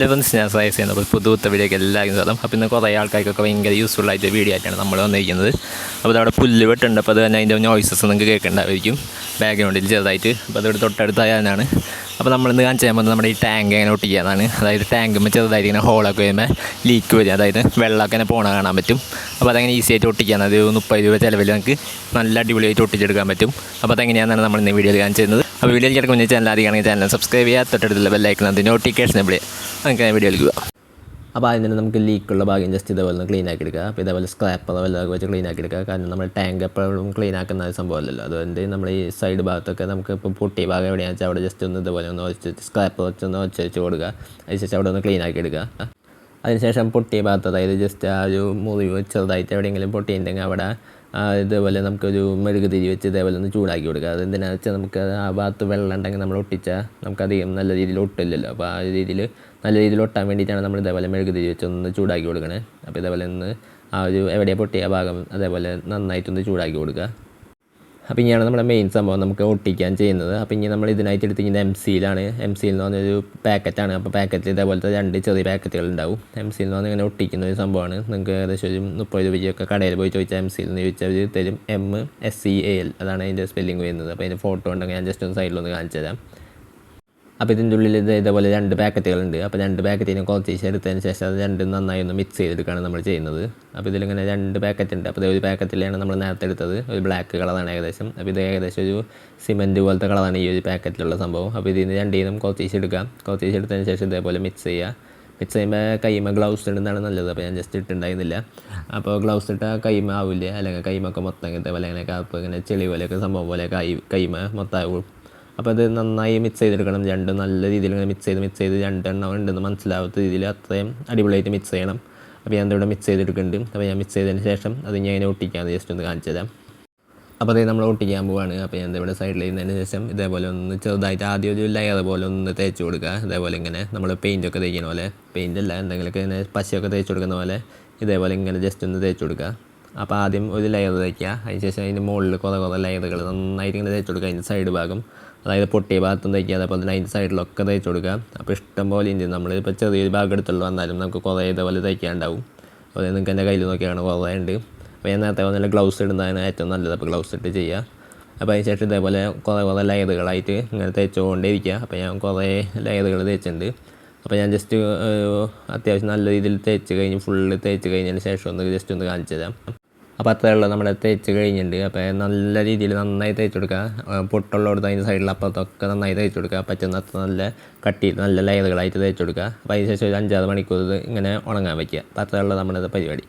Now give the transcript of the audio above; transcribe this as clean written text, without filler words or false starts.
ഇപ്പം ഞാൻ സൈസ് ചെയ്യുന്ന പുതുത്ത വീഡിയോക്ക് എല്ലാവർക്കും സാധനം. അപ്പോൾ ഇന്ന് കുറേ ആൾക്കാർക്കൊക്കെ ഭയങ്കര യൂസ്ഫുൾ ആയിട്ട് വീഡിയോ ആയിട്ടാണ് നമ്മൾ വന്നിരിക്കുന്നത്. അപ്പോൾ അതവിടെ പുല്ല് വെട്ടുണ്ട്. അപ്പോൾ അത് തന്നെ അതിൻ്റെ നോയ്സസ് നിങ്ങൾക്ക് കേൾക്കേണ്ടായിരിക്കും ബാക്ക്ഗ്രൗണ്ടിൽ ചെറുതായിട്ട്. അപ്പോൾ അതോട് തൊട്ടടുത്തായാണ്. അപ്പോൾ നമ്മളിന്ന് കാണിച്ചു തരാൻ പോകുന്നത് നമ്മുടെ ഈ ടാങ്ക് എങ്ങനെ ഒട്ടിക്കാനാണ്. അതായത് ടാങ്കുമ്പോൾ ചെറുതായിട്ട് ഇങ്ങനെ ഹോളൊക്കെ വരുമ്പോൾ ലീക്ക് വരും, അതായത് വെള്ളമൊക്കെ ഇങ്ങനെ പോണ കാണാൻ പറ്റും. അപ്പോൾ അതങ്ങനെ ഈസി ആയിട്ട് ഒട്ടിക്കാൻ അത് 30 രൂപ ചിലവിൽ നമുക്ക് നല്ല അടിപൊളിയായിട്ട് ഒട്ടിച്ചെടുക്കാൻ പറ്റും. അപ്പോൾ അതെങ്ങനെയാണെന്നാണ് നമ്മൾ ഇന്ന് വീഡിയോയിൽ കാണിച്ചു തരുന്നത്. അപ്പോൾ വീഡിയോയിൽ കിടക്കുന്ന ചാനൽ ആദ്യമാണെങ്കിൽ ചാനൽ സബ്സ്ക്രൈബ് ചെയ്യുക, തൊട്ടടുത്തുള്ള ബെല്ലൈക്കൺ അത് നോട്ടിഫിക്കേഷൻ എവിടെ നമുക്ക് വീഡിയോയിൽ പോകാം. അപ്പോൾ അതിന് തന്നെ നമുക്ക് ലീക്കുള്ള ഭാഗം ജസ്റ്റ് ഇതേപോലെ ഒന്ന് ക്ലീൻ ആക്കി എടുക്കുക. അപ്പോൾ ഇതേപോലെ സ്ക്രാപ്പ് വല്ലതൊക്കെ വെച്ച് ക്ലീൻ ആക്കി എടുക്കുക. കാരണം നമ്മൾ ടാങ്ക് എപ്പോഴും ക്ലീൻ ആക്കുന്ന ഒരു സംഭവമല്ലല്ലോ. അതുകൊണ്ട് നമ്മൾ ഈ സൈഡ് ഭാഗത്തൊക്കെ നമുക്ക് ഇപ്പോൾ പൊട്ടിയ ഭാഗം എവിടെയാണെന്ന് വെച്ചാൽ അവിടെ ജസ്റ്റ് ഒന്ന് ഇതുപോലെ ഒന്ന് വെച്ചിട്ട് സ്ക്രാപ്പ് വെച്ചൊന്ന് വെച്ച് കൊടുക്കുക. അതിനുശേഷം അവിടെ ഒന്ന് ക്ലീൻ ആക്കി എടുക്കുക. അതിനുശേഷം പൊട്ടിയ ഭാഗത്ത്, അതായത് ജസ്റ്റ് ആ ഒരു മുറിവ് ചെറുതായിട്ട് എവിടെയെങ്കിലും പൊട്ടിയിട്ടുണ്ടെങ്കിൽ അവിടെ ഇതേപോലെ നമുക്കൊരു മെഴുകുതിരി വെച്ച് ഇതേപോലെ ഒന്ന് ചൂടാക്കി കൊടുക്കുക. അതെന്തിനാണെന്ന് വെച്ചാൽ നമുക്ക് ആ ഭാഗത്ത് വെള്ളം ഉണ്ടെങ്കിൽ നമ്മൾ ഒട്ടിച്ചാൽ നമുക്കധികം നല്ല രീതിയിൽ ഒട്ടില്ലല്ലോ. അപ്പോൾ ആ രീതിയിൽ നല്ല രീതിയിൽ ഒട്ടാൻ വേണ്ടിയിട്ടാണ് നമ്മൾ ഇതേപോലെ മെഴുകുതിരി വെച്ച് ഒന്ന് ചൂടാക്കി കൊടുക്കണേ. അപ്പോൾ ഇതേപോലെ ഒന്ന് ആ ഒരു എവിടെയാണ് പൊട്ടിയ ഭാഗം അതേപോലെ നന്നായിട്ടൊന്ന് ചൂടാക്കി കൊടുക്കുക. അപ്പോൾ ഇനിയാണ് നമ്മുടെ മെയിൻ സംഭവം നമുക്ക് ഒട്ടിക്കാൻ ചെയ്യുന്നത്. അപ്പോൾ ഇനി നമ്മൾ ഇതിനായിട്ട് എടുത്തിരിക്കുന്നത് MCL എന്ന് പറഞ്ഞൊരു പാക്കറ്റാണ്. അപ്പോൾ പാക്കറ്റിൽ ഇതേപോലത്തെ 2 ചെറിയ പാക്കറ്റുകൾ ഉണ്ടാവും. MCL എന്ന് പറഞ്ഞാൽ ഇങ്ങനെ ഒട്ടിക്കുന്ന ഒരു സംഭവമാണ്. നിങ്ങൾക്ക് ഏകദേശം ഒരു 30 രൂപയ്ക്കൊക്കെ കടയിൽ പോയി ചോദിച്ചാൽ MCL എന്ന് ചോദിച്ചാൽ തരും. MCAL അതാണ് അതിൻ്റെ സ്പെല്ലിംഗ് വരുന്നത്. അപ്പോൾ അതിൻ്റെ ഫോട്ടോ ഉണ്ടെങ്കിൽ ഞാൻ ജസ്റ്റ് ഒന്ന് സൈഡിലൊന്ന് കാണിച്ചു തരാം. അപ്പോൾ ഇതിൻ്റെ ഉള്ളിൽ ഇതേപോലെ 2 പാക്കറ്റുകളുണ്ട്. അപ്പോൾ 2 പാക്കറ്റിന് കുറച്ച് എടുത്തതിന് ശേഷം അത് 2 നന്നായി ഒന്ന് മിക്സ് ചെയ്തെടുക്കുകയാണ് നമ്മൾ ചെയ്യുന്നത്. അപ്പോൾ ഇതിലിങ്ങനെ 2 പാക്കറ്റ് ഉണ്ട്. അപ്പോൾ ഒരു പാക്കറ്റിലാണ് നമ്മൾ നേരത്തെ എടുത്തത്, ഒരു ബ്ലാക്ക് കളറാണ് ഏകദേശം. അപ്പോൾ ഇത് ഏകദേശം ഒരു സിമെൻറ്റ് പോലത്തെ കളറാണ് ഈ ഒരു പാക്കറ്റിലുള്ള സംഭവം. അപ്പോൾ ഇതിന് 2 കുറച്ച് എടുക്കാം. കുറച്ച് എടുത്തതിന് ശേഷം ഇതേപോലെ മിക്സ് ചെയ്യുമ്പോൾ കൈമ ഗ്ലൗസ് ഇടുന്നതാണ് നല്ലത്. അപ്പോൾ ഞാൻ ജസ്റ്റ് ഇട്ടുണ്ടായിരുന്നില്ല. അപ്പോൾ ഗ്ലൗസ് ഇട്ടാൽ കൈമ ആവില്ല, അല്ലെങ്കിൽ കൈമൊക്കെ മൊത്തം ഇതേപോലെ അങ്ങനെ കാപ്പ് ഇങ്ങനെ ചെളി പോലെയൊക്കെ സംഭവം പോലെ കൈമ മൊത്തം ആവും. അപ്പോൾ അത് നന്നായി മിക്സ് ചെയ്തെടുക്കണം. 2 നല്ല രീതിയിൽ ഇങ്ങനെ മിക്സ് ചെയ്ത് 2 എണ്ണം ഉണ്ടെന്ന് മനസ്സിലാവാത്ത രീതിയിൽ അത്രയും അടിപൊളിയായിട്ട് മിക്സ് ചെയ്യണം. അപ്പോൾ ഞാൻ ഇവിടെ മിക്സ് ചെയ്തെടുക്കുന്നുണ്ട്. അപ്പോൾ ഞാൻ മിക്സ് ചെയ്തതിന് ശേഷം അത് ഞാൻ ഇങ്ങനെ ഒട്ടിക്കാമെന്ന് ജസ്റ്റ് ഒന്ന് കാണിച്ചു തരാം. അപ്പോൾ അത് നമ്മൾ ഒട്ടിക്കാൻ പോവാണ്. അപ്പോൾ ഞാൻ ഇവിടെ സൈഡിൽ ഇരുന്നതിന് ശേഷം ഇതേപോലെ ഒന്ന് ചെറുതായിട്ട് ആദ്യം ഒരു ലെയർ പോലെ ഒന്ന് തേച്ച് കൊടുക്കുക. ഇതേപോലെ ഇങ്ങനെ നമ്മൾ പെയിൻറ്റൊക്കെ തേക്കുന്ന പോലെ, പെയിൻ്റല്ല എന്തെങ്കിലുമൊക്കെ ഇങ്ങനെ പശയൊക്കെ തേച്ച് കൊടുക്കുന്ന പോലെ ഇതേപോലെ ഇങ്ങനെ ജസ്റ്റ് ഒന്ന് തേച്ച് കൊടുക്കുക. അപ്പോൾ ആദ്യം ഒരു ലെയർ തേക്കുക. അതിന് ശേഷം അതിൻ്റെ മുകളിൽ കുറേ ലെയറുകൾ നന്നായിട്ട് ഇങ്ങനെ തേച്ച് കൊടുക്കുക. അതിൻ്റെ സൈഡ് ഭാഗം, അതായത് പൊട്ടിയ ഭാഗത്തും തയ്ക്കുക, അതേപോലെ തന്നെ അതിൻ്റെ സൈഡിലൊക്കെ തയ്ച്ച് കൊടുക്കുക. അപ്പോൾ ഇഷ്ടം പോലെ ഉണ്ട്. നമ്മളിപ്പോൾ ചെറിയൊരു ഭാഗം എടുത്തുള്ളൂ വന്നാലും നമുക്ക് കുറേ ഇതേപോലെ തയ്ക്കാനുണ്ടാവും. അപ്പോൾ നിങ്ങൾക്ക് എൻ്റെ കയ്യിൽ നോക്കിയാണ് കുറേ ഉണ്ട്. അപ്പോൾ ഞാൻ നേരത്തെ വന്നാൽ ഗ്ലൗസ് ഇടുന്നതാണ് ഏറ്റവും നല്ലത്. അപ്പോൾ ഗ്ലൗസ് ഇട്ട് ചെയ്യുക. അപ്പോൾ അതിന് ശേഷം ഇതേപോലെ കുറേ ലെയറുകളായിട്ട് ഇങ്ങനെ തേച്ചുകൊണ്ടേയിരിക്കുക. അപ്പോൾ ഞാൻ കുറേ ലെയറുകൾ തേച്ചിട്ടുണ്ട്. അപ്പോൾ ഞാൻ ജസ്റ്റ് അത്യാവശ്യം നല്ല രീതിയിൽ ഫുള്ള് തേച്ച് കഴിഞ്ഞതിന് ശേഷം ഒന്ന് ജസ്റ്റ് ഒന്ന് കാണിച്ചു തരാം. അപ്പോൾ അത്രയുള്ള നമ്മുടെ തേച്ച് കഴിഞ്ഞിട്ടുണ്ട്. അപ്പോൾ നല്ല രീതിയിൽ നന്നായി തേച്ച് കൊടുക്കുക. പൊട്ടുള്ളടത്ത് അതിൻ്റെ സൈഡിൽ അപ്പുറത്തൊക്കെ നന്നായി തേച്ച് കൊടുക്കുക. പറ്റുന്ന അത്ര നല്ല നല്ല ലെയറുകളായിട്ട് തേച്ച് കൊടുക്കുക. അപ്പോൾ അതിന് ശേഷം ഒരു 5-6 മണിക്കൂർ ഇങ്ങനെ ഉണങ്ങാൻ വയ്ക്കുക. അപ്പോൾ അത്രയുള്ള നമ്മുടെ പരിപാടി.